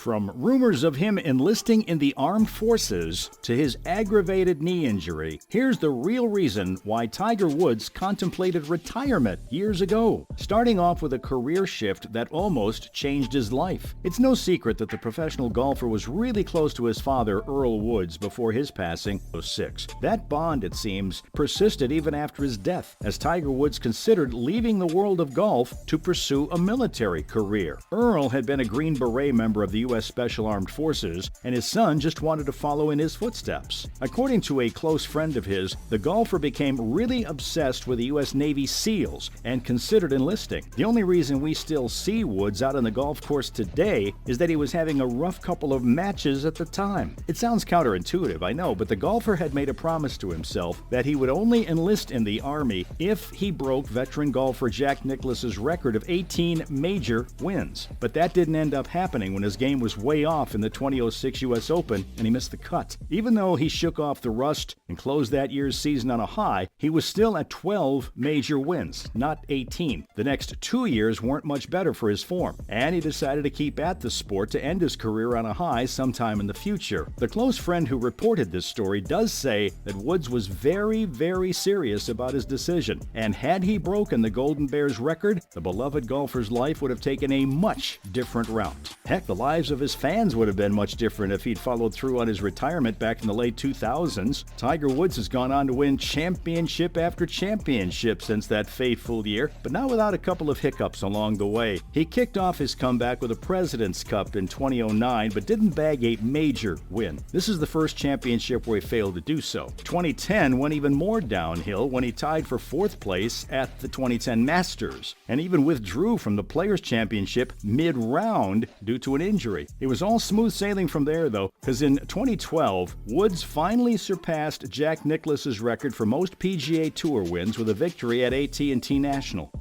From rumors of him enlisting in the armed forces to his aggravated knee injury, here's the real reason why Tiger Woods contemplated retirement years ago, starting off with a career shift that almost changed his life. It's no secret that the professional golfer was really close to his father, Earl Woods, before his passing in 2006. That bond, it seems, persisted even after his death, as Tiger Woods considered leaving the world of golf to pursue a military career. Earl had been a Green Beret member of the U.S. Special Armed Forces, and his son just wanted to follow in his footsteps. According to a close friend of his, the golfer became really obsessed with the U.S. Navy SEALs and considered enlisting. The only reason we still see Woods out on the golf course today is that he was having a rough couple of matches at the time. It sounds counterintuitive, I know, but the golfer had made a promise to himself that he would only enlist in the Army if he broke veteran golfer Jack Nicklaus's record of 18 major wins. But that didn't end up happening when his game was way off in the 2006 U.S. Open and he missed the cut. Even though he shook off the rust and closed that year's season on a high, he was still at 12 major wins, not 18. The next 2 years weren't much better for his form, and he decided to keep at the sport to end his career on a high sometime in the future. The close friend who reported this story does say that Woods was very, very serious about his decision, and had he broken the Golden Bears record, the beloved golfer's life would have taken a much different route. Heck, the lives of his fans would have been much different if he'd followed through on his retirement back in the late 2000s. Tiger Woods has gone on to win championship after championship since that fateful year, but not without a couple of hiccups along the way. He kicked off his comeback with a President's Cup in 2009, but didn't bag a major win. This is the first championship where he failed to do so. 2010 went even more downhill when he tied for fourth place at the 2010 Masters, and even withdrew from the Players' Championship mid-round due to an injury. It was all smooth sailing from there, though, because in 2012, Woods finally surpassed Jack Nicklaus's record for most PGA Tour wins with a victory at AT&T National.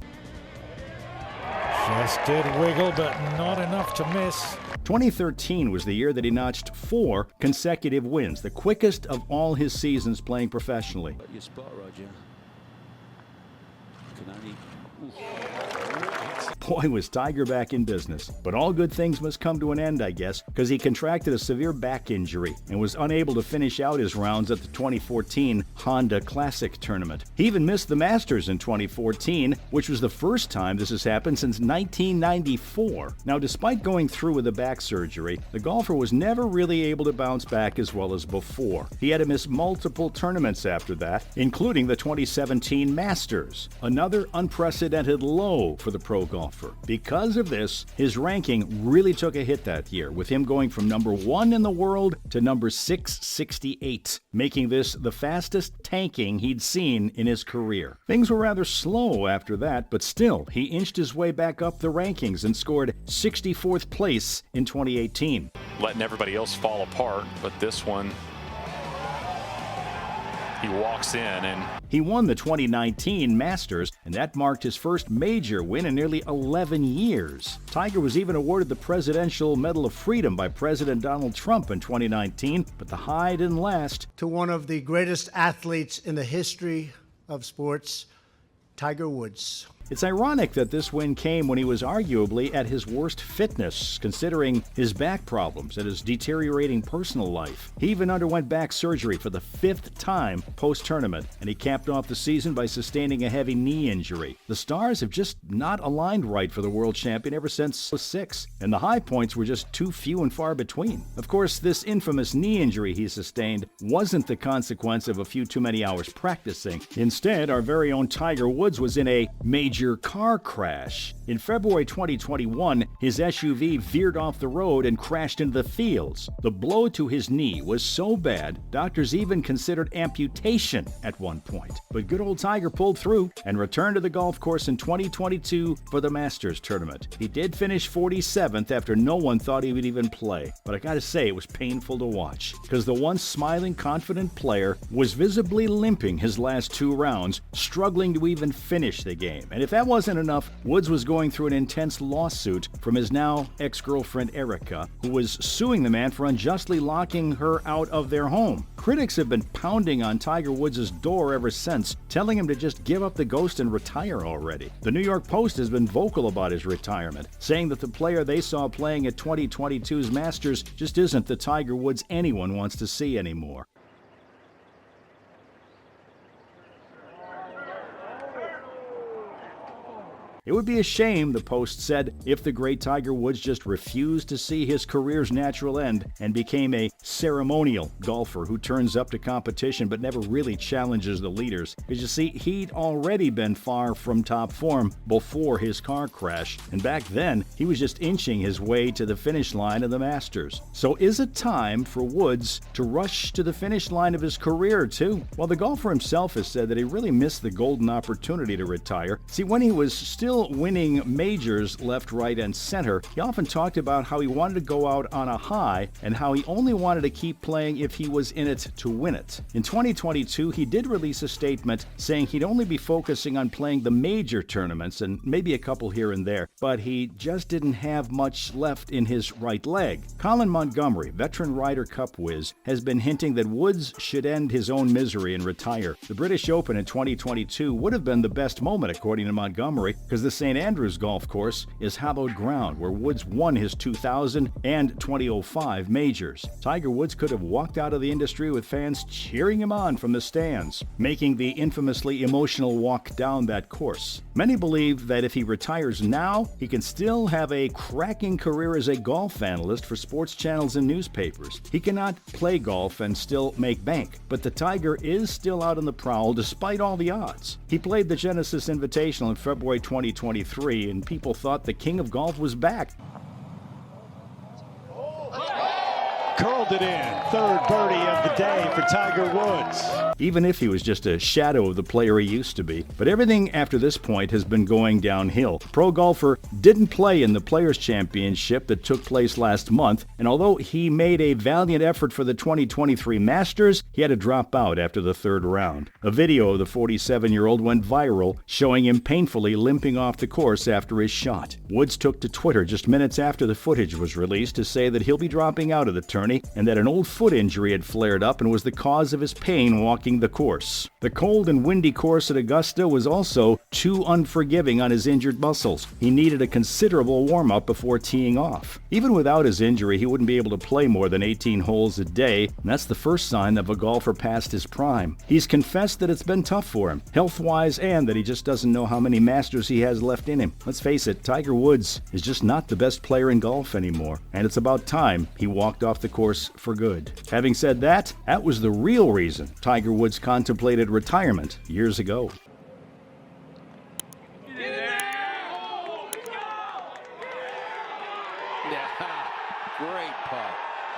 Just did wiggle, but not enough to miss. 2013 was the year that he notched 4 consecutive wins, the quickest of all his seasons playing professionally. Your spot, Roger. Boy, was Tiger back in business. But all good things must come to an end, I guess, because he contracted a severe back injury and was unable to finish out his rounds at the 2014 Honda Classic tournament. He even missed the Masters in 2014, which was the first time this has happened since 1994. Now, despite going through with a back surgery, the golfer was never really able to bounce back as well as before. He had to miss multiple tournaments after that, including the 2017 Masters, another unprecedented low for the pro golfer. Because of this, his ranking really took a hit that year, with him going from number 1 in the world to number 668, making this the fastest tanking he'd seen in his career. Things were rather slow after that, but still, he inched his way back up the rankings and scored 64th place in 2018. Letting everybody else fall apart, but this one, he walks in and he won the 2019 Masters, and that marked his first major win in nearly 11 years. Tiger was even awarded the Presidential Medal of Freedom by President Donald Trump in 2019, but the high didn't last. To one of the greatest athletes in the history of sports, Tiger Woods. It's ironic that this win came when he was arguably at his worst fitness, considering his back problems and his deteriorating personal life. He even underwent back surgery for the 5th time post-tournament, and he capped off the season by sustaining a heavy knee injury. The stars have just not aligned right for the world champion ever since 2006, and the high points were just too few and far between. Of course, this infamous knee injury he sustained wasn't the consequence of a few too many hours practicing. Instead, our very own Tiger Woods was in a major car crash. In February 2021, his SUV veered off the road and crashed into the fields. The blow to his knee was so bad, doctors even considered amputation at one point. But good old Tiger pulled through and returned to the golf course in 2022 for the Masters tournament. He did finish 47th after no one thought he would even play. But I gotta say, it was painful to watch, because the once smiling, confident player was visibly limping his last 2 rounds, struggling to even finish the game. And And if that wasn't enough, Woods was going through an intense lawsuit from his now ex-girlfriend Erica, who was suing the man for unjustly locking her out of their home. Critics have been pounding on Tiger Woods' door ever since, telling him to just give up the ghost and retire already. The New York Post has been vocal about his retirement, saying that the player they saw playing at 2022's Masters just isn't the Tiger Woods anyone wants to see anymore. It would be a shame, the Post said, if the great Tiger Woods just refused to see his career's natural end and became a ceremonial golfer who turns up to competition but never really challenges the leaders. Because you see, he'd already been far from top form before his car crash, and back then, he was just inching his way to the finish line of the Masters. So is it time for Woods to rush to the finish line of his career, too? Well, the golfer himself has said that he really missed the golden opportunity to retire. See, when he was still winning majors left, right, and center, he often talked about how he wanted to go out on a high and how he only wanted to keep playing if he was in it to win it. In 2022, he did release a statement saying he'd only be focusing on playing the major tournaments and maybe a couple here and there, but he just didn't have much left in his right leg. Colin Montgomery, veteran Ryder Cup whiz, has been hinting that Woods should end his own misery and retire. The British Open in 2022 would have been the best moment, according to Montgomery, because the St. Andrews golf course is hallowed ground where Woods won his 2000 and 2005 majors. Tiger Woods could have walked out of the industry with fans cheering him on from the stands, making the infamously emotional walk down that course. Many believe that if he retires now, he can still have a cracking career as a golf analyst for sports channels and newspapers. He cannot play golf and still make bank, but the Tiger is still out on the prowl despite all the odds. He played the Genesis Invitational in February 2023, and people thought the king of golf was back. Curled it in. Third birdie of the day for Tiger Woods. Even if he was just a shadow of the player he used to be. But everything after this point has been going downhill. Pro golfer didn't play in the Players' Championship that took place last month, and although he made a valiant effort for the 2023 Masters, he had to drop out after the third round. A video of the 47-year-old went viral, showing him painfully limping off the course after his shot. Woods took to Twitter just minutes after the footage was released to say that he'll be dropping out of the tourney and that an old foot injury had flared up and was the cause of his pain walking the course. The cold and windy course at Augusta was also too unforgiving on his injured muscles. He needed a considerable warm-up before teeing off. Even without his injury, he wouldn't be able to play more than 18 holes a day, and that's the first sign of a golfer past his prime. He's confessed that it's been tough for him, health-wise, and that he just doesn't know how many Masters he has left in him. Let's face it, Tiger Woods is just not the best player in golf anymore, and it's about time he walked off the course for good. Having said that, that was the real reason Tiger Woods contemplated retirement years ago. Yeah, great putt.